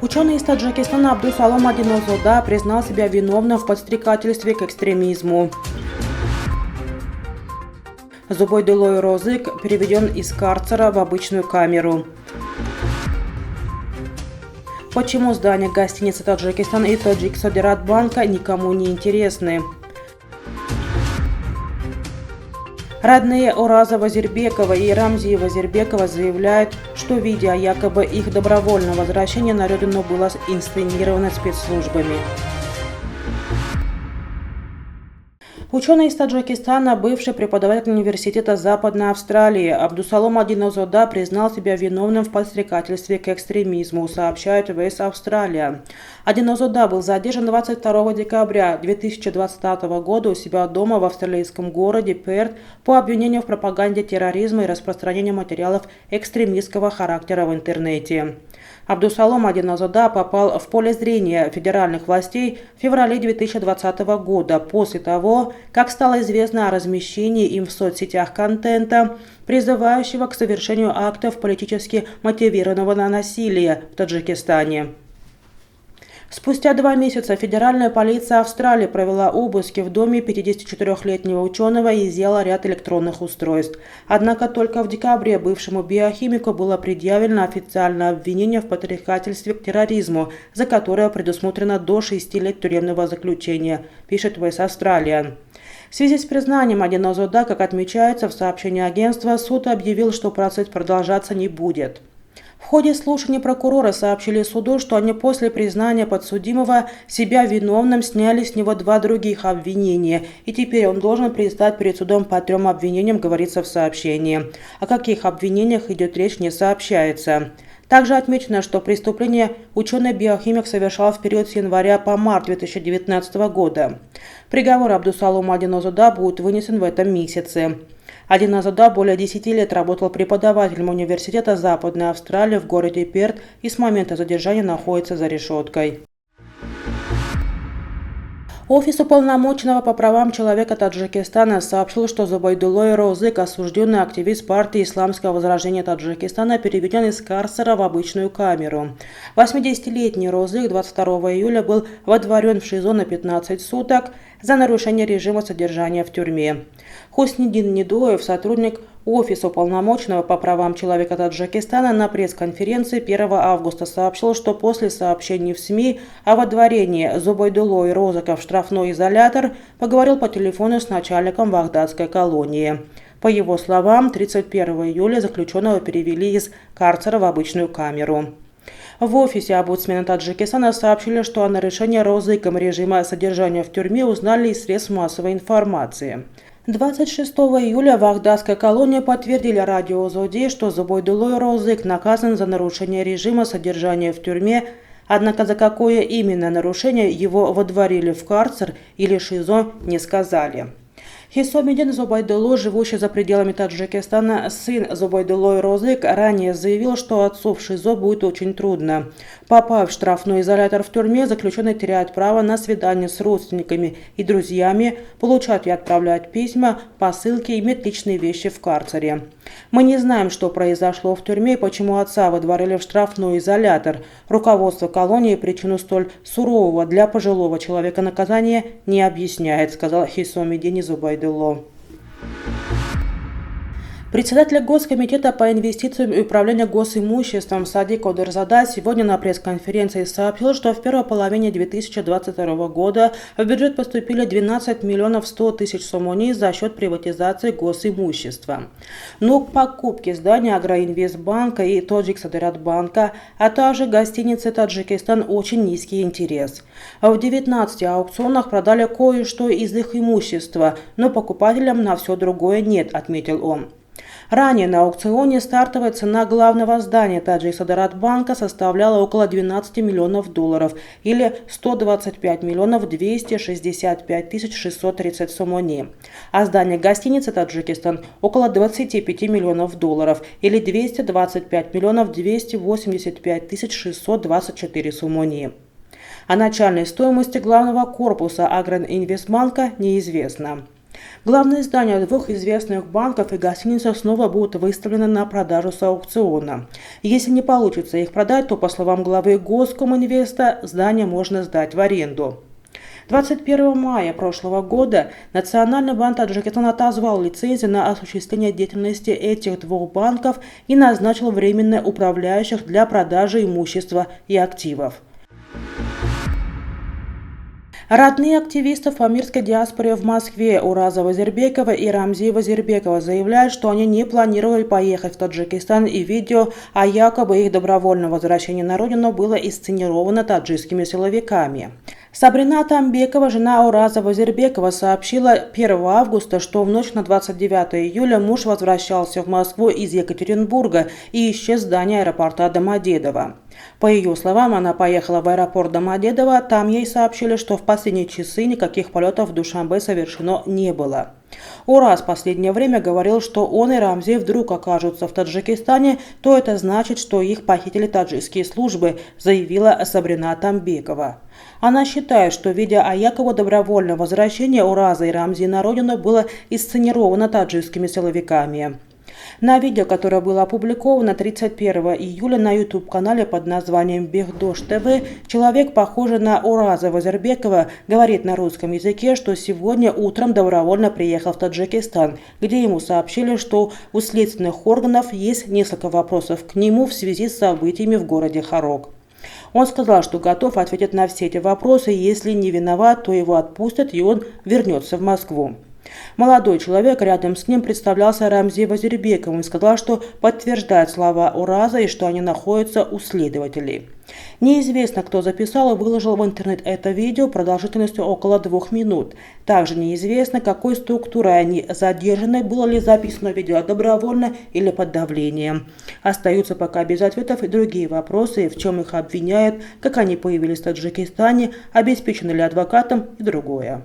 Ученый из Таджикистана Абдусалом Адинозода признал себя виновным в подстрекательстве к экстремизму. Зубойдулой Розык переведен из карцера в обычную камеру. Почему здания гостиницы Таджикистан и Таджик Содират банка никому не интересны? Родные Ораза Вазирбекова и Рамзи Вазирбекова заявляют, что видео якобы их добровольного возвращения на родину было инсценировано спецслужбами. Ученый из Таджикистана, бывший преподаватель университета Западной Австралии Абдусалом Адинозода признал себя виновным в подстрекательстве к экстремизму, сообщает ВС Австралия. Адинозода был задержан 22 декабря 2020 года у себя дома в австралийском городе Перт по обвинению в пропаганде терроризма и распространению материалов экстремистского характера в интернете. Абдусалом Адинозода попал в поле зрения федеральных властей в феврале 2020 года после того, как стало известно о размещении им в соцсетях контента, призывающего к совершению актов политически мотивированного насилия в Таджикистане. Спустя 2 месяца федеральная полиция Австралии провела обыски в доме 54-летнего ученого и изъяла ряд электронных устройств. Однако только в декабре бывшему биохимику было предъявлено официальное обвинение в подстрекательстве к терроризму, за которое предусмотрено до 6 лет тюремного заключения, пишет ВС Австралия. В связи с признанием Адинозода, как отмечается в сообщении агентства, суд объявил, что процесс продолжаться не будет. В ходе слушаний прокурора сообщили суду, что они после признания подсудимого себя виновным сняли с него 2 других обвинения, и теперь он должен предстать перед судом по 3 обвинениям, говорится в сообщении. О каких обвинениях идет речь, не сообщается. Также отмечено, что преступление ученый-биохимик совершал в период с января по март 2019 года. Приговор Абдусалому Адинозода будет вынесен в этом месяце. Адинозода более 10 лет работал преподавателем университета Западной Австралии в городе Перт и с момента задержания находится за решеткой. Офис уполномоченного по правам человека Таджикистана сообщил, что Зубойдулой Розык, осужденный активист партии Исламского возрождения Таджикистана, переведен из карцера в обычную камеру. 80-летний Розык 22 июля был водворен в ШИЗО на 15 суток за нарушение режима содержания в тюрьме. Хуснидин Недоев, сотрудник Офиса уполномоченного по правам человека Таджикистана, на пресс-конференции 1 августа сообщил, что после сообщений в СМИ о водворении Зубойдулой Розыка в штрафной изолятор поговорил по телефону с начальником Вагдадской колонии. По его словам, 31 июля заключенного перевели из карцера в обычную камеру. В офисе омбудсмена Таджикистана сообщили, что о нарушении Розыком режима содержания в тюрьме узнали из средств массовой информации. 26 июля в Вагдадской колонии подтвердили радио Зоди, что Зубойдулой Розык наказан за нарушение режима содержания в тюрьме, однако за какое именно нарушение его водворили в карцер или ШИЗО, не сказали. Хисомидин Зубойдулой, живущий за пределами Таджикистана, сын Зубойдулой Розык, ранее заявил, что отцу в ШИЗО будет очень трудно. Попав в штрафной изолятор в тюрьме, заключенный теряет право на свидание с родственниками и друзьями, получать и отправлять письма, посылки и иметь личные вещи в карцере. Мы не знаем, что произошло в тюрьме и почему отца водворили в штрафной изолятор. Руководство колонии причину столь сурового для пожилого человека наказания не объясняет, сказал Хисомидин Зубойдулой. Председатель Госкомитета по инвестициям и управлению госимуществом Садик Одерзада сегодня на пресс-конференции сообщил, что в первой половине 2022 года в бюджет поступили 12 миллионов 100 тысяч сомони за счет приватизации госимущества. Но к покупке здания Агроинвестбанка и Таджик Содират банка, а также гостиницы Таджикистан очень низкий интерес. В 19 аукционах продали кое-что из их имущества, но покупателям на все другое нет, отметил он. Ранее на аукционе стартовая цена главного здания Таджик Содират банка составляла около 12 миллионов долларов или 125 миллионов 265 тысяч 630 сомони, а здание гостиницы Таджикистан около 25 миллионов долларов или 225 миллионов 285 тысяч 624 сомони. О начальной стоимости главного корпуса Агроинвестбанка неизвестно. Главные здания двух известных банков и гостиница снова будут выставлены на продажу с аукциона. Если не получится их продать, то, по словам главы Госкоминвеста, здание можно сдать в аренду. 21 мая прошлого года Национальный банк Таджикистана отозвал лицензии на осуществление деятельности этих двух банков и назначил временно управляющих для продажи имущества и активов. Родные активистов памирской диаспоры в Москве Ураза Вазирбекова и Рамзи Вазирбекова заявляют, что они не планировали поехать в Таджикистан, и видео о якобы их добровольном возвращении на родину было инсценировано таджикскими силовиками. Сабрина Тамбекова, жена Ураза Вазирбекова, сообщила 1 августа, что в ночь на 29 июля муж возвращался в Москву из Екатеринбурга и исчез в здании аэропорта Домодедово. По ее словам, она поехала в аэропорт Домодедово, там ей сообщили, что в последние часы никаких полетов в Душанбе совершено не было. Ураз в последнее время говорил, что он и Рамзи вдруг окажутся в Таджикистане, то это значит, что их похитили таджикские службы, заявила Сабрина Тамбекова. Она считает, что видео о якобы добровольном возвращении Ураза и Рамзи на родину было инсценировано таджикскими силовиками. На видео, которое было опубликовано 31 июля на YouTube-канале под названием Бехдош ТВ, человек, похожий на Ураза Вазирбекова, говорит на русском языке, что сегодня утром добровольно приехал в Таджикистан, где ему сообщили, что у следственных органов есть несколько вопросов к нему в связи с событиями в городе Харок. Он сказал, что готов ответить на все эти вопросы, если не виноват, то его отпустят и он вернется в Москву. Молодой человек рядом с ним представлялся Рамзи Вазирбековым и сказал, что подтверждает слова Ураза и что они находятся у следователей. Неизвестно, кто записал и выложил в интернет это видео продолжительностью около 2 минут. Также неизвестно, какой структурой они задержаны, было ли записано видео добровольно или под давлением. Остаются пока без ответов и другие вопросы, в чем их обвиняют, как они появились в Таджикистане, обеспечены ли адвокатом и другое.